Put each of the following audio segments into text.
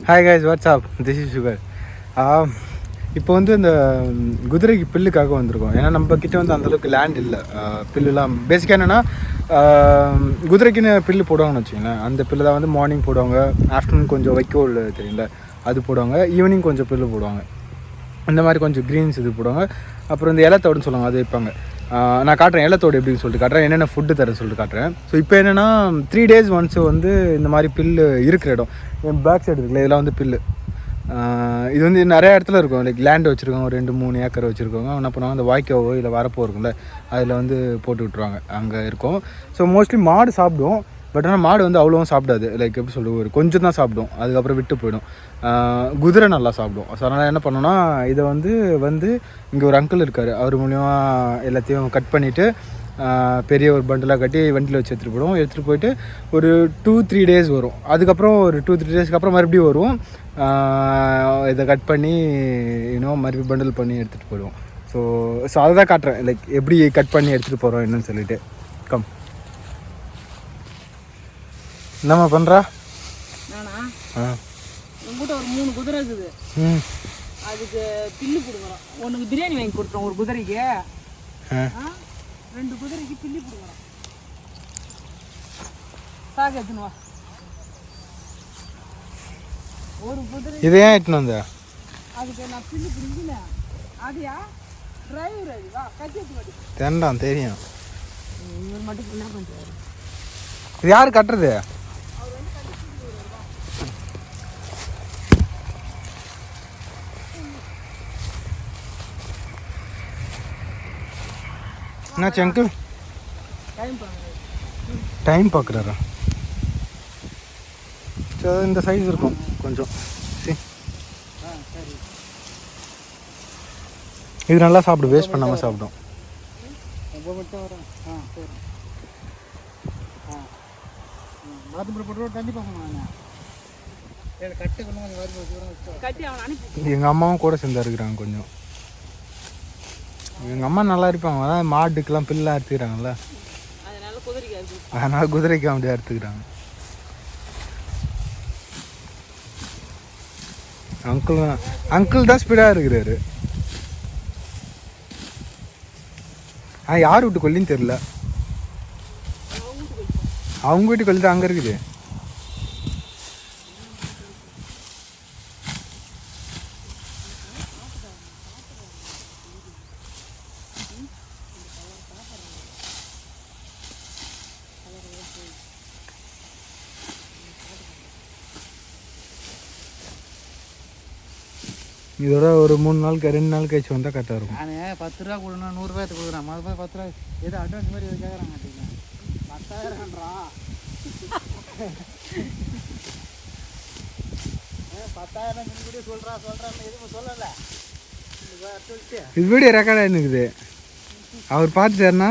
Hi guys, what's up, this is sugar. இப்போ வந்து இந்த குதிரைக்கு பில்லுக்காக வந்திருக்கோம். ஏன்னா நம்ம கிட்ட வந்து அந்தளவுக்கு லேண்ட் இல்லை. பில்லுலாம் பேசிக்காக என்னென்னா குதிரைக்குன்னு பில்லு போடுவாங்கன்னு வச்சுக்கோங்களேன். அந்த பில்லு தான் வந்து மார்னிங் போடுவாங்க, ஆஃப்டர்நூன் கொஞ்சம் வைக்கோல் தெரியல அது போடுவாங்க, ஈவினிங் கொஞ்சம் பில்லு போடுவாங்க. இந்த மாதிரி கொஞ்சம் க்ரீன்ஸ் இது போடுவாங்க. அப்புறம் இந்த இலத்தோடுன்னு சொல்லுவாங்க, அது வைப்பாங்க. நான் காட்டுறேன் இலத்தோடு எப்படின்னு சொல்லிட்டு காட்டுறேன், என்னென்ன ஃபுட்டு தரேன்னு சொல்லிட்டு காட்டுறேன். ஸோ இப்போ என்னென்னா 3 days ஒன்ஸ் வந்து இந்த மாதிரி பில்லு இருக்கிற இடம் என் பேக் சைடு இருக்குல்ல, இதெல்லாம் வந்து பில்லு. இது வந்து நிறையா இடத்துல இருக்கும். லைக் லேண்டு வச்சுருக்கோங்க, 2-3 ஏக்கர் வச்சுருக்கோங்க. என்ன பண்ணுவாங்க, அந்த வாய்க்காவோ இல்லை வரப்போ இருக்கும்ல, அதில் வந்து போட்டு விட்ருவாங்க, அங்கே இருக்கும். ஸோ மோஸ்ட்லி மாடு சாப்பிடும். பட் ஆனால் மாடு வந்து அவ்வளோவும் சாப்பிடாது. லைக் எப்படி சொல்கிறது, ஒரு கொஞ்சம் தான் சாப்பிடும், அதுக்கப்புறம் விட்டு போயிடும். குதிரை நல்லா சாப்பிடும். ஸோ அதனால் என்ன பண்ணோன்னா, இதை வந்து இங்கே ஒரு அங்கிள் இருக்கார், அவர் மூலிமா எல்லாத்தையும் கட் பண்ணிவிட்டு பெரிய ஒரு பண்டலாக கட்டி வண்டியில் வச்சு எடுத்துகிட்டு போயிடுவோம். எடுத்துகிட்டு போயிட்டு ஒரு 2-3 days வரும். அதுக்கப்புறம் ஒரு 2-3 daysக்கு அப்புறம் மறுபடியும் வரும். இதை கட் பண்ணி மறுபடியும் பண்டில் பண்ணி எடுத்துகிட்டு போயிடுவோம். ஸோ அதை தான் காட்டுறேன், லைக் எப்படி கட் பண்ணி எடுத்துகிட்டு போகிறோம் என்னன்னு சொல்லிட்டு. கம், என்னம்மா பண்ணுறா? உங்ககிட்ட ஒரு 3 குதிரை இருக்குது. அதுக்கு பில்லு கொடுக்குறோம். உனக்கு பிரியாணி வாங்கி கொடுத்துறோம் ஒரு குதிரைக்கு. 2 குதிரைக்கு பில்லு கொடுக்குறோம். சாக்கு எடுத்துன்னு வா. ஒரு குதிரை இதை ஏன் எட்டுன்னு வந்த? அதுக்கு நான் பில்லு பிடிக்கல. அதுயா டிரைவர் அது வா கட்டி எடுத்து மாட்டி தெண்டான் தெரியும். இவர் மட்டும் என்ன பண்ணுறாரு? இது யார் கட்டுறது? என்னாச்சு அங்கிள்? டைம் பார்க்குறாரா? சரி, இந்த சைஸ் இருக்கும் கொஞ்சம். இது நல்லா சாப்பிடும், வேஸ்ட் பண்ணாமல் சாப்பிடும். எங்கள் அம்மாவும் கூட சேர்ந்து இருக்கிறாங்க கொஞ்சம். எங்கள் அம்மா நல்லா இருப்பாங்க, அதான் மாட்டுக்கெல்லாம் பில்லாம் அறுத்துக்கிறாங்கல்ல, அதனால் குதிரைக்கு அப்படியே அறுத்துக்கிறாங்க. அங்கிள் தான் ஸ்பீடாக இருக்கிறாரு. யார் வீட்டு கொல்லின்னு தெரில, அவங்க வீட்டு கொல்லி தான் அங்கே இருக்குது. இதோட ஒரு 2 நாள் கழிச்சு வந்தால் கரெக்டாக இருக்கும். நான் 10 ரூபா கொடுனா 100 ரூபாய் கொடுக்குறேன். மறுபடியும் 10 ரூபா ஏதோ அட்வான்ஸ் மாதிரி கேட்குறாங்க. 10,000 10,000 எதுவும் சொல்லலை. இது வீடியோ ரெக்கார்ட் ஆகிருக்குது. அவர் பார்த்துட்டாருண்ணா,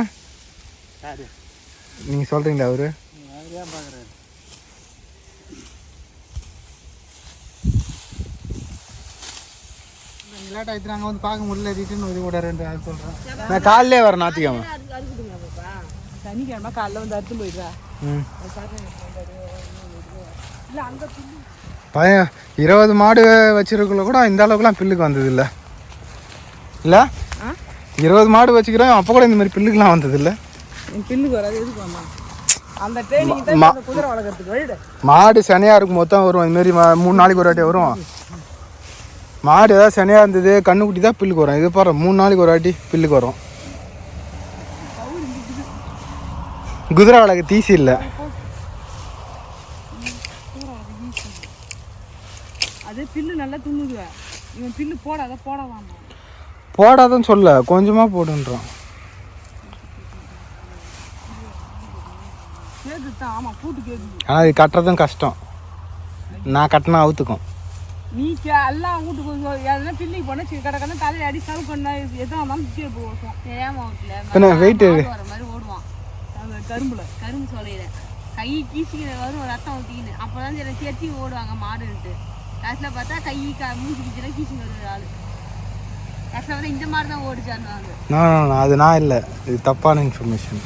நீங்கள் சொல்கிறீங்களா? அவரு ஏன் பார்க்குறாரு? லேட் ஆகிட்டு நாங்கள் வந்து பார்க்க முடியல, ரிட்டர்ன் இது கூட 2 அது சொல்கிறேன். நான் காலையிலே வரேன், ஞாயிற்றுக்கிழமை சனிக்கிழமை காலைல வந்து அறுத்து போயிடுறா. இல்லை அங்கே பையன் 20 மாடு வச்சிருக்கல கூட இந்த அளவுக்குலாம் பில்லுக்கு வந்தது இல்லை. 20 மாடு வச்சுக்கிறோம், அப்போ கூட இந்த மாதிரி பில்லுக்குலாம் வந்தது இல்லை. பில்லுக்கு வராது. எதுக்கு வாமா அந்த ட்ரெயினிங் குதிரை வளர்க்குறதுக்கு மாடு சனியாக இருக்கும் மொத்தம் வரும். இதுமாரி 3 நாளைக்கு ஒரு வாட்டி வரும். மாடு ஏதாவது சனியாக இருந்தது, கண்ணுக்குட்டி தான் பில்லுக்கு வரும். இது பாரு 3 நாளைக்கு ஒரு வாட்டி பில்லுக்கு வரும். குதிரை வளர்க்க தீசி இல்லை. அது பில்லு நல்லா துண்ணுது. இவன் பில்லு போடாதன்னு சொல்ல, கொஞ்சமாக போடுன்றான். ஆனால் இது கட்டுறதும் கஷ்டம். நான் கட்டினா அவுத்துக்கும். நீ எல்லாம் வீட்டுக்கு எதனா பில்லுக்கு போனால் கடற்கடை தலையை அடி சர்வ் பண்ண எதுவும் இருந்தாலும் கீழே போவோம். வெயிட் வர மாதிரி ஓடுவான். கரும்பு சோலையில கை கீசிக்கிற வரும், ரத்தம் ஊற்றிக்கின்னு அப்போ தான் சில சேர்த்தி ஓடுவாங்க மாடுன்ட்டு. கடைசியில் பார்த்தா கை மூஞ்சி கிச்சிலாம் கீசிங்க வருது ஆள். கடைசியில் பார்த்தா இந்த மாதிரி தான் ஓடிச்சாருவாங்க. அது நான் இல்லை, இது தப்பான இன்ஃபர்மேஷன்.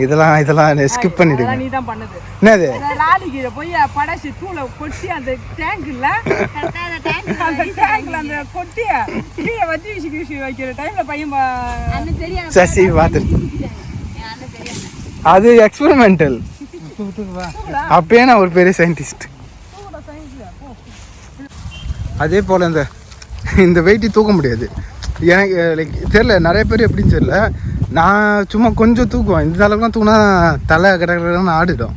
இதெல்லாம் ஸ்கிப் பண்ணிடுங்க. நீ தான் பண்ணது என்னது லாலிக்கு போய் படைச்சு தூளை கொட்டி அந்த டேங்க் இல்ல அந்த டேங்க்ல அந்த கொட்டி கீழே வச்சு வீசி வைக்கிற டைம்ல பையன் சசி பார்த்து அது எக்ஸ்பெரிமெண்டல். அப்பயே நான் ஒரு பெரிய சயின்டிஸ்ட். அதே போல் இந்த வெயிட்டி தூக்க முடியாது எனக்கு. லைக் தெரில நிறைய பேர் எப்படின்னு தெரியல. நான் சும்மா கொஞ்சம் தூக்குவேன். இந்த அளவுக்குலாம் தூக்குனா தலை கடற்கடன்னு ஆடிடும்.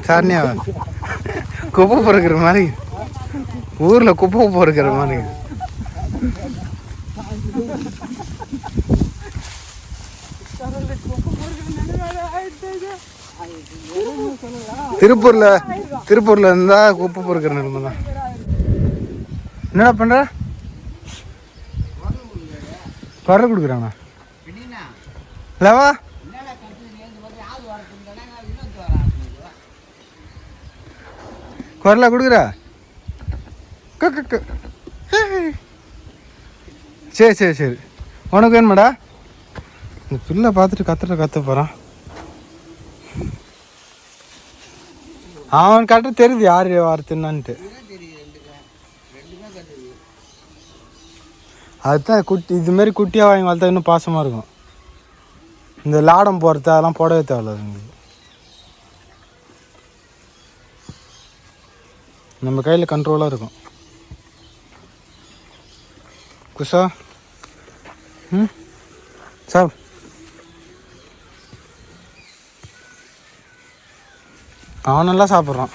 சாரணியா குப்பை பொறுக்கிற மாதிரி, ஊரில் குப்பை பொறுக்கிற மாதிரி. திருப்பூர்ல இருந்தா குப்பை பொறுக்கிற நிலைமை தான். என்னடா பண்ற? குரல் கொடுக்குறாங்க இல்லவா? குரலா கொடுக்குற? சரி சரி சரி, உனக்கு வேணுமாடா? இந்த பிள்ளை பார்த்துட்டு கத்த போகிறான். அவன் கரெக்டாக தெரியுது யார் வார்த்தைன்னான்ட்டு. அதுதான் குட்டி இதுமாரி குட்டியாக வாங்கி வளர்த்தா இன்னும் பாசமாக இருக்கும். இந்த லாடம் போகிறது அதெல்லாம் போடவே தேவையில்ல. அதுங்களுக்கு நம்ம கையில் கண்ட்ரோலாக இருக்கும். குஷா சார் அவன் நல்லா சாப்பிட்றான்.